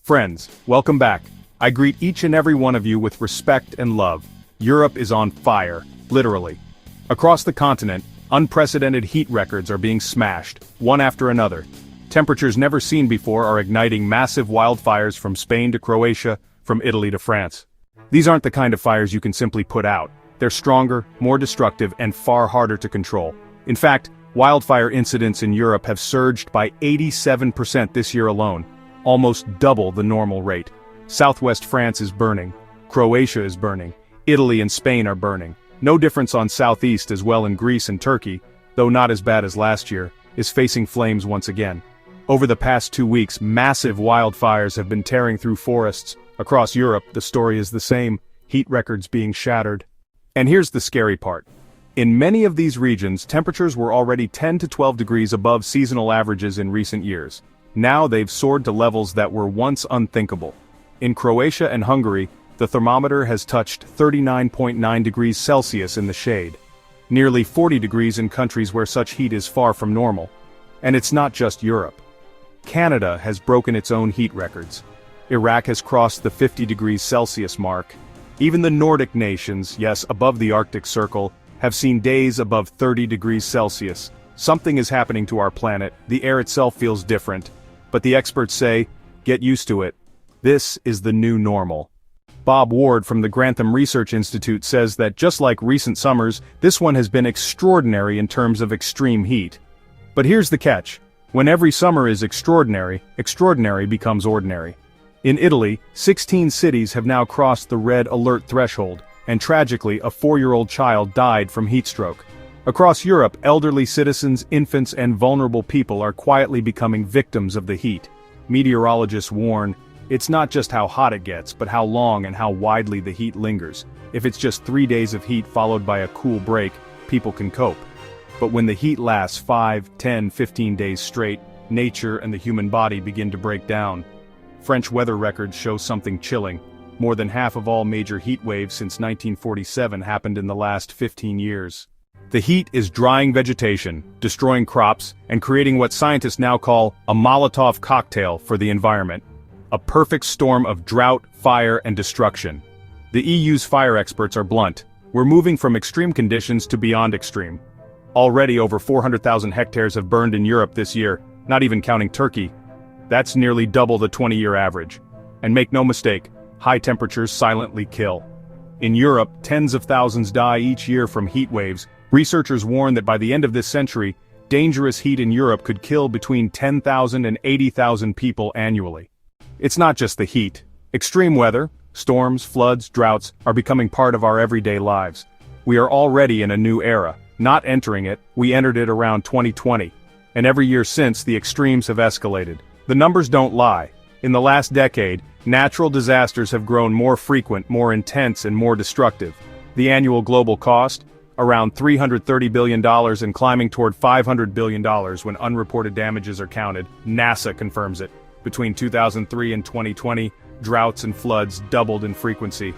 Friends, welcome back. I greet each and every one of you with respect and love. Europe is on fire, literally. Across the continent, unprecedented heat records are being smashed, one after another. Temperatures never seen before are igniting massive wildfires from Spain to Croatia, from Italy to France. These aren't the kind of fires you can simply put out. They're stronger, more destructive, and far harder to control. In fact, wildfire incidents in Europe have surged by 87% this year alone, almost double the normal rate. Southwest France is burning, Croatia is burning, Italy and Spain are burning. No difference on southeast as well in Greece and Turkey, though not as bad as last year, is facing flames once again. Over the past 2 weeks, massive wildfires have been tearing through forests. Across Europe, the story is the same, heat records being shattered. And here's the scary part. In many of these regions, temperatures were already 10 to 12 degrees above seasonal averages in recent years. Now they've soared to levels that were once unthinkable. In Croatia and Hungary, the thermometer has touched 39.9 degrees Celsius in the shade. Nearly 40 degrees in countries where such heat is far from normal. And it's not just Europe. Canada has broken its own heat records. Iraq has crossed the 50 degrees Celsius mark. Even the Nordic nations, yes, above the Arctic Circle, have seen days above 30 degrees Celsius. Something is happening to our planet, the air itself feels different. But the experts say, get used to it. This is the new normal. Bob Ward from the Grantham Research Institute says that just like recent summers, this one has been extraordinary in terms of extreme heat. But here's the catch. When every summer is extraordinary, extraordinary becomes ordinary. In Italy, 16 cities have now crossed the red alert threshold, and tragically, a 4-year-old child died from heat stroke. Across Europe, elderly citizens, infants, and vulnerable people are quietly becoming victims of the heat. Meteorologists warn, it's not just how hot it gets, but how long and how widely the heat lingers. If it's just 3 days of heat followed by a cool break, people can cope. But when the heat lasts 5, 10, 15 days straight, nature and the human body begin to break down. French weather records show something chilling. More than half of all major heat waves since 1947 happened in the last 15 years. The heat is drying vegetation, destroying crops, and creating what scientists now call a Molotov cocktail for the environment. A perfect storm of drought, fire, and destruction. The EU's fire experts are blunt. We're moving from extreme conditions to beyond extreme. Already over 400,000 hectares have burned in Europe this year, not even counting Turkey. That's nearly double the 20-year average. And make no mistake, high temperatures silently kill. In Europe, tens of thousands die each year from heat waves. Researchers warn that by the end of this century, dangerous heat in Europe could kill between 10,000 and 80,000 people annually. It's not just the heat. Extreme weather, storms, floods, droughts, are becoming part of our everyday lives. We are already in a new era, not entering it, we entered it around 2020. And every year since, the extremes have escalated. The numbers don't lie. In the last decade, natural disasters have grown more frequent, more intense, and more destructive. The annual global cost? Around $330 billion and climbing toward $500 billion when unreported damages are counted. NASA confirms it. Between 2003 and 2020, droughts and floods doubled in frequency.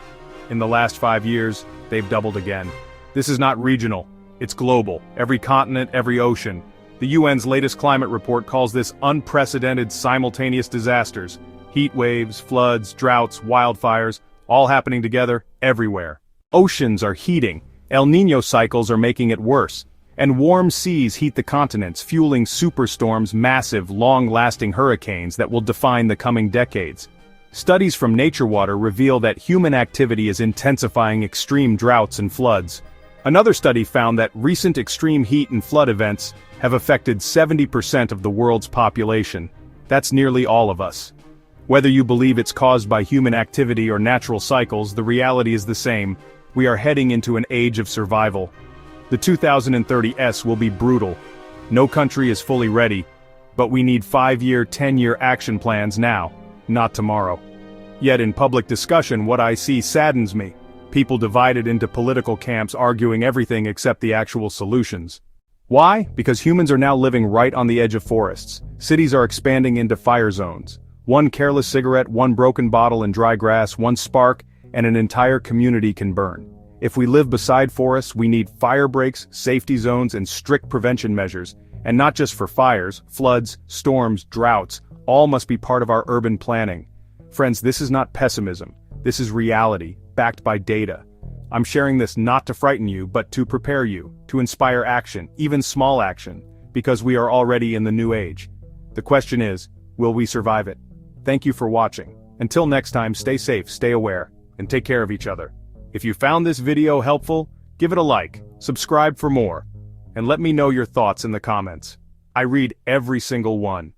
In the last 5 years, they've doubled again. This is not regional, it's global. Every continent, every ocean. The UN's latest climate report calls this unprecedented simultaneous disasters. Heat waves, floods, droughts, wildfires, all happening together, everywhere. Oceans are heating. El Niño cycles are making it worse. And warm seas heat the continents, fueling superstorms, massive, long-lasting hurricanes that will define the coming decades. Studies from Nature Water reveal that human activity is intensifying extreme droughts and floods. Another study found that recent extreme heat and flood events have affected 70% of the world's population. That's nearly all of us. Whether you believe it's caused by human activity or natural cycles, the reality is the same. We are heading into an age of survival. The 2030s will be brutal. No country is fully ready, but we need 5-year, 10-year action plans now, not tomorrow. Yet in public discussion, what I see saddens me. People divided into political camps arguing everything except the actual solutions. Why? Because humans are now living right on the edge of forests. Cities are expanding into fire zones. One careless cigarette, one broken bottle in dry grass, one spark, and an entire community can burn. If we live beside forests, we need fire breaks, safety zones, and strict prevention measures. And not just for fires, floods, storms, droughts, all must be part of our urban planning. Friends, this is not pessimism. This is reality, backed by data. I'm sharing this not to frighten you, but to prepare you, to inspire action, even small action, because we are already in the new age. The question is, will we survive it? Thank you for watching. Until next time, stay safe, stay aware, and take care of each other. If you found this video helpful, give it a like, subscribe for more, and let me know your thoughts in the comments. I read every single one.